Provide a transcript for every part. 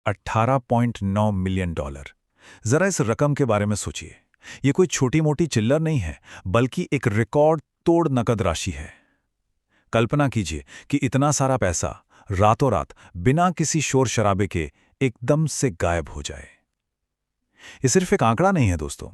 $18.9 million. जरा इस रकम के बारे में सोचिए। ये कोई छोटी मोटी चिल्लर नहीं है, बल्कि एक रिकॉर्ड तोड़ नकद राशि है। कल्पना कीजिए कि इतना सारा पैसा रातों रात बिना किसी शोर शराबे के एकदम से गायब हो जाए। ये सिर्फ एक आंकड़ा नहीं है दोस्तों,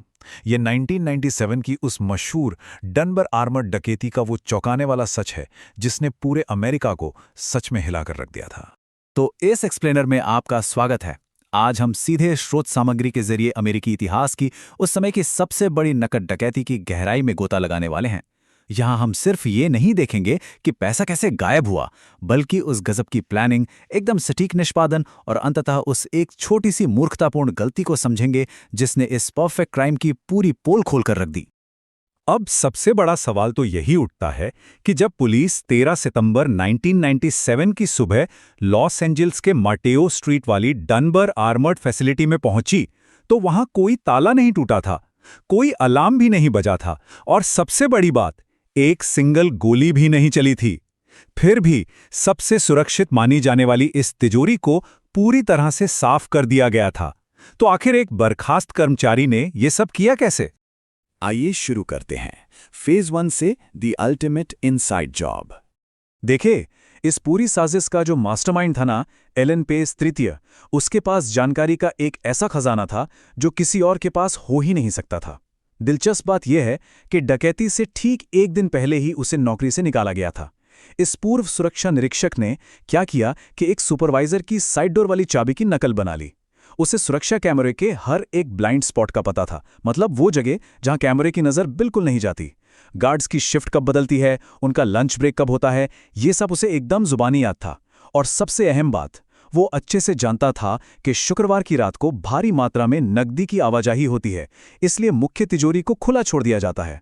ये 1997 की उस मशहूर डनबर आर्मर्ड डकैती का वो चौंकाने वाला सच है जिसने पूरे अमेरिका को सच में हिलाकर रख दिया था। तो इस एक्सप्लेनर में आपका स्वागत है। आज हम सीधे स्रोत सामग्री के जरिए अमेरिकी इतिहास की उस समय की सबसे बड़ी नकद डकैती की गहराई में गोता लगाने वाले हैं। यहाँ हम सिर्फ ये नहीं देखेंगे कि पैसा कैसे गायब हुआ, बल्कि उस गजब की प्लानिंग, एकदम सटीक निष्पादन और अंततः उस एक छोटी सी मूर्खतापूर्ण गलती को समझेंगे जिसने इस परफेक्ट क्राइम की पूरी पोल खोलकर रख दी। अब सबसे बड़ा सवाल तो यही उठता है कि जब पुलिस 13 सितंबर 1997 की सुबह लॉस एंजल्स के माटेओ स्ट्रीट वाली डनबर आर्मर्ड फैसिलिटी में पहुंची, तो वहां कोई ताला नहीं टूटा था, कोई अलार्म भी नहीं बजा था और सबसे बड़ी बात, एक सिंगल गोली भी नहीं चली थी। फिर भी सबसे सुरक्षित मानी जाने वाली इस तिजोरी को पूरी तरह से साफ कर दिया गया था। तो आखिर एक बर्खास्त कर्मचारी ने यह सब किया कैसे? आइए शुरू करते हैं फेज 1 से द अल्टीमेट इनसाइड जॉब। देखिए, इस पूरी साजिश का जो मास्टरमाइंड था ना, एलन पेस तृतीय, उसके पास जानकारी का एक ऐसा खजाना था जो किसी और के पास हो ही नहीं सकता था। दिलचस्प बात यह है कि डकैती से ठीक एक दिन पहले ही उसे नौकरी से निकाला गया था। इस पूर्व सुरक्षा निरीक्षक ने क्या किया कि एक सुपरवाइजर की साइड डोर वाली चाबी की नकल बना ली। उसे सुरक्षा कैमरे के हर एक ब्लाइंड स्पॉट का पता था, मतलब वो जगह जहां कैमरे की नजर बिल्कुल नहीं जाती। गार्ड्स की शिफ्ट कब बदलती है, उनका लंच ब्रेक कब होता है, ये सब उसे एकदम जुबानी याद था। और सबसे अहम बात, वो अच्छे से जानता था कि शुक्रवार की रात को भारी मात्रा में नकदी की आवाजाही होती है, इसलिए मुख्य तिजोरी को खुला छोड़ दिया जाता है।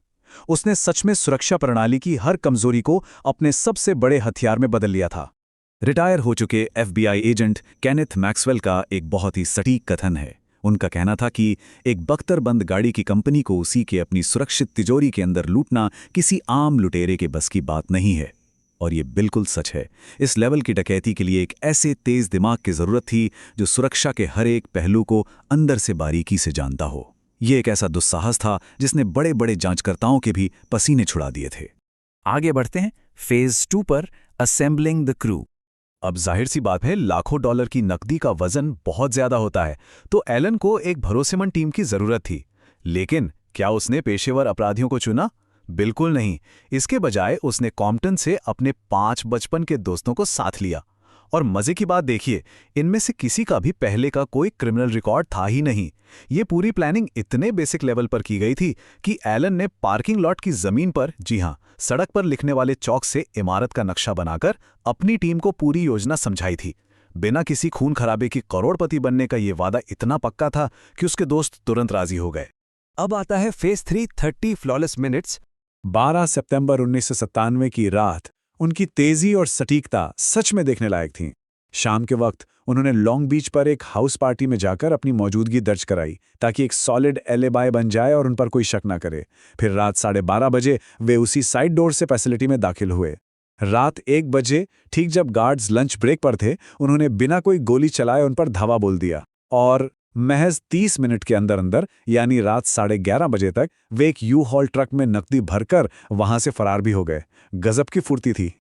उसने सच में सुरक्षा प्रणाली की हर कमजोरी को अपने सबसे बड़े हथियार में बदल लिया था। रिटायर हो चुके एफबीआई एजेंट केनेथ मैक्सवेल का एक बहुत ही सटीक कथन है। उनका कहना था कि एक बख्तरबंद गाड़ी की कंपनी को उसी के अपनी सुरक्षित तिजोरी के अंदर लूटना किसी आम लुटेरे के बस की बात नहीं है। और ये बिल्कुल सच है। इस लेवल की डकैती के लिए एक ऐसे तेज दिमाग की जरूरत थी जो सुरक्षा के हर एक पहलू को अंदर से बारीकी से जानता हो। ये एक ऐसा दुस्साहस था जिसने बड़े बड़े जांचकर्ताओं के भी पसीने छुड़ा दिए थे। आगे बढ़ते हैं फेज 2 पर, असेंबलिंग द क्रू। अब जाहिर सी बात है, लाखों डॉलर की नकदी का वजन बहुत ज्यादा होता है, तो एलन को एक भरोसेमंद टीम की जरूरत थी। लेकिन क्या उसने पेशेवर अपराधियों को चुना? बिल्कुल नहीं। इसके बजाय उसने कॉम्पटन से अपने 5 बचपन के दोस्तों को साथ लिया। और मजे की बात देखिए, इनमें से किसी का भी पहले का कोई क्रिमिनल रिकॉर्ड था ही नहीं। ये पूरी प्लानिंग इतने बेसिक लेवल पर की गई थी कि एलन ने पार्किंग लॉट की जमीन पर, जी हां, सड़क पर लिखने वाले चौक से इमारत का नक्शा बनाकर अपनी टीम को पूरी योजना समझाई थी। बिना किसी खून खराबे की करोड़पति बनने का ये वादा इतना पक्का था कि उसके दोस्त तुरंत राजी हो गए। अब आता है फेज 3, 30 फ्लॉलेस मिनट्स। 12 सितंबर 1997 की रात उनकी तेजी और सटीकता सच में देखने लायक थी। शाम के वक्त उन्होंने लॉन्ग बीच पर एक हाउस पार्टी में जाकर अपनी मौजूदगी दर्ज कराई ताकि एक सॉलिड एलिबाई बन जाए और उन पर कोई शक न करे। फिर रात 12:30 बजे वे उसी साइड डोर से फैसिलिटी में दाखिल हुए। रात 1 बजे, ठीक जब गार्ड्स लंच ब्रेक पर थे, उन्होंने बिना कोई गोली चलाए उन पर धावा बोल दिया और महज 30 मिनट के अंदर अंदर, यानी रात 11:30 बजे तक, वे एक यू-हॉल ट्रक में नकदी भरकर वहां से फरार भी हो गए। गजब की फुर्ती थी।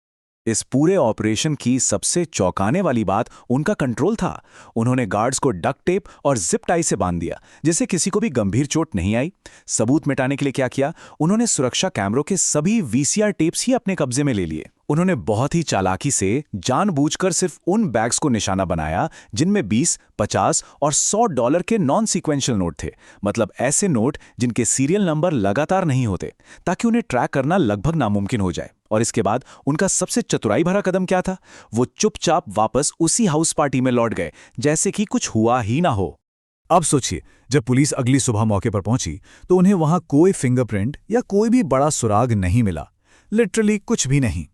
इस पूरे ऑपरेशन की सबसे चौंकाने वाली बात उनका कंट्रोल था। उन्होंने गार्ड्स को डक्ट टेप और जिप टाई से बांध दिया, जिससे किसी को भी गंभीर चोट नहीं आई। सबूत मिटाने के लिए क्या किया, उन्होंने सुरक्षा कैमरों के सभी वीसीआर टेप्स ही अपने कब्जे में ले लिए। उन्होंने बहुत ही चालाकी से जानबूझकर सिर्फ उन बैग्स को निशाना बनाया जिनमें 20, 50 और $100 के नॉन सीक्वेंशियल नोट थे, मतलब ऐसे नोट जिनके सीरियल नंबर लगातार नहीं होते, ताकि उन्हें ट्रैक करना लगभग नामुमकिन हो जाए। और इसके बाद उनका सबसे चतुराई भरा कदम क्या था, वो चुपचाप वापस उसी हाउस पार्टी में लौट गए जैसे कि कुछ हुआ ही ना हो। अब सोचिए, जब पुलिस अगली सुबह मौके पर पहुंची तो उन्हें वहां कोई फिंगरप्रिंट या कोई भी बड़ा सुराग नहीं मिला। लिटरली कुछ भी नहीं।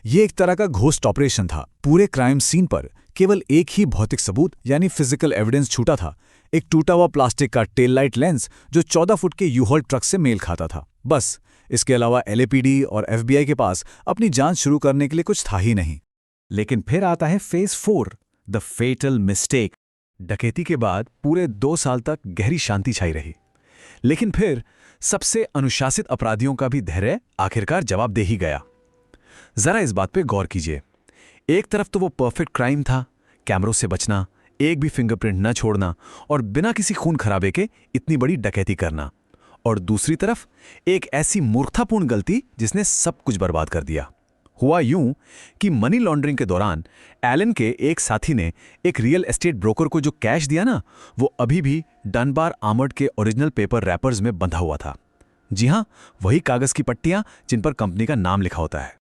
ये एक तरह का घोस्ट ऑपरेशन था। पूरे क्राइम सीन पर केवल एक ही भौतिक सबूत यानी फिजिकल एविडेंस छूटा था, एक टूटा हुआ प्लास्टिक का टेल लाइट लेंस जो 14 फुट के यूहॉल ट्रक से मेल खाता था। बस, इसके अलावा एलएपीडी और एफबीआई के पास अपनी जांच शुरू करने के लिए कुछ था ही नहीं। लेकिन फिर आता है फेज 4, द फेटल मिस्टेक। डकैती के बाद पूरे 2 साल तक गहरी शांति छाई रही। लेकिन फिर सबसे अनुशासित अपराधियों का भी धैर्य आखिरकार जवाब दे ही गया। जरा इस बात पे गौर कीजिए। एक तरफ तो वो परफेक्ट क्राइम था, कैमरों से बचना, एक भी फिंगरप्रिंट न छोड़ना और बिना किसी खून खराबे के इतनी बड़ी डकैती करना। और दूसरी तरफ एक ऐसी मूर्खतापूर्ण गलती जिसने सब कुछ बर्बाद कर दिया। हुआ यूं कि मनी लॉन्ड्रिंग के दौरान एलन के एक साथी ने एक रियल एस्टेट ब्रोकर को जो कैश दिया ना, वो अभी भी डनबार आर्मर्ड के ओरिजिनल पेपर रैपर्स में बंधा हुआ था। जी हां, वही कागज की पट्टियां जिन पर कंपनी का नाम लिखा होता है।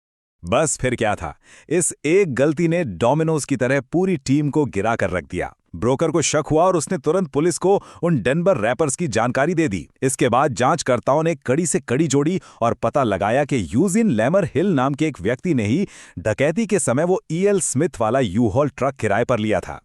बस फिर क्या था, इस एक गलती ने डोमिनोज की तरह पूरी टीम को गिरा कर रख दिया। ब्रोकर को शक हुआ और उसने तुरंत पुलिस को उन डेनवर रैपर्स की जानकारी दे दी। इसके बाद जांचकर्ताओं ने कड़ी से कड़ी जोड़ी और पता लगाया कि यूजिन लेमर हिल नाम के एक व्यक्ति ने ही डकैती के समय वो ईएल स्मिथ वाला यू-हॉल ट्रक किराए पर लिया था।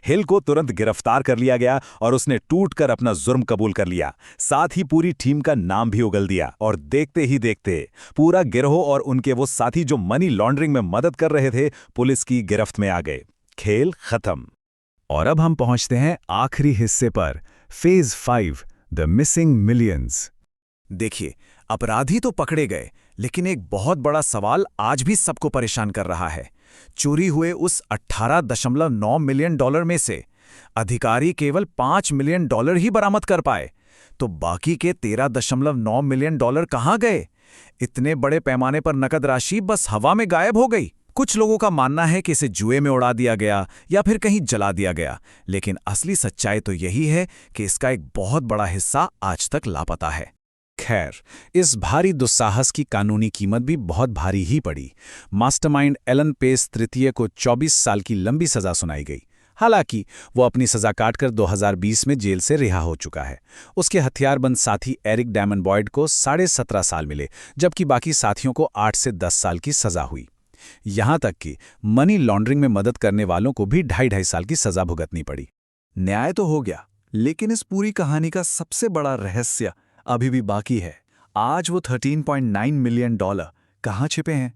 हिल को तुरंत गिरफ्तार कर लिया गया और उसने टूटकर अपना जुर्म कबूल कर लिया। साथ ही पूरी टीम का नाम भी उगल दिया और देखते ही देखते पूरा गिरोह और उनके वो साथी जो मनी लॉन्ड्रिंग में मदद कर रहे थे, पुलिस की गिरफ्त में आ गए। खेल खत्म। और अब हम पहुंचते हैं आखिरी हिस्से पर, फेज 5, द मिसिंग मिलियंस। देखिए, अपराधी तो पकड़े गए, लेकिन एक बहुत बड़ा सवाल आज भी सबको परेशान कर रहा है। चोरी हुए उस 18.9 मिलियन डॉलर में से अधिकारी केवल 5 मिलियन डॉलर ही बरामद कर पाए, तो बाकी के 13.9 मिलियन डॉलर कहाँ गए? इतने बड़े पैमाने पर नकद राशि बस हवा में गायब हो गई। कुछ लोगों का मानना है कि इसे जुए में उड़ा दिया गया या फिर कहीं जला दिया गया, लेकिन असली सच्चाई तो यही है कि इसका एक बहुत बड़ा हिस्सा आज तक लापता है। खैर, इस भारी दुस्साहस की कानूनी कीमत भी बहुत भारी ही पड़ी। मास्टरमाइंड एलन पेस तृतीय को 24 साल की लंबी सजा सुनाई गई। हालांकि वो अपनी सजा काटकर 2020 में जेल से रिहा हो चुका है। उसके हथियारबंद साथी एरिक डैमन बॉयड को 17.5 साल मिले, जबकि बाकी साथियों को 8 से 10 साल की सजा हुई। यहां तक कि मनी लॉन्ड्रिंग में मदद करने वालों को भी 2.5 साल की सजा भुगतनी पड़ी। न्याय तो हो गया, लेकिन इस पूरी कहानी का सबसे बड़ा रहस्य अभी भी बाकी है। आज वो 13.9 मिलियन डॉलर कहाँ छिपे हैं?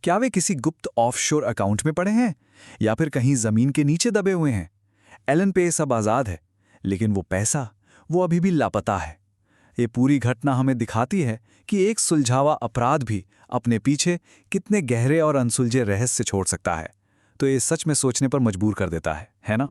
क्या वे किसी गुप्त ऑफशोर अकाउंट में पड़े हैं या फिर कहीं जमीन के नीचे दबे हुए हैं? एलन पेस अब आजाद है, लेकिन वो पैसा, वो अभी भी लापता है। ये पूरी घटना हमें दिखाती है कि एक सुलझावा अपराध भी अपने पीछे कितने गहरे और अनसुलझे रहस्य छोड़ सकता है। तो ये सच में सोचने पर मजबूर कर देता है ना?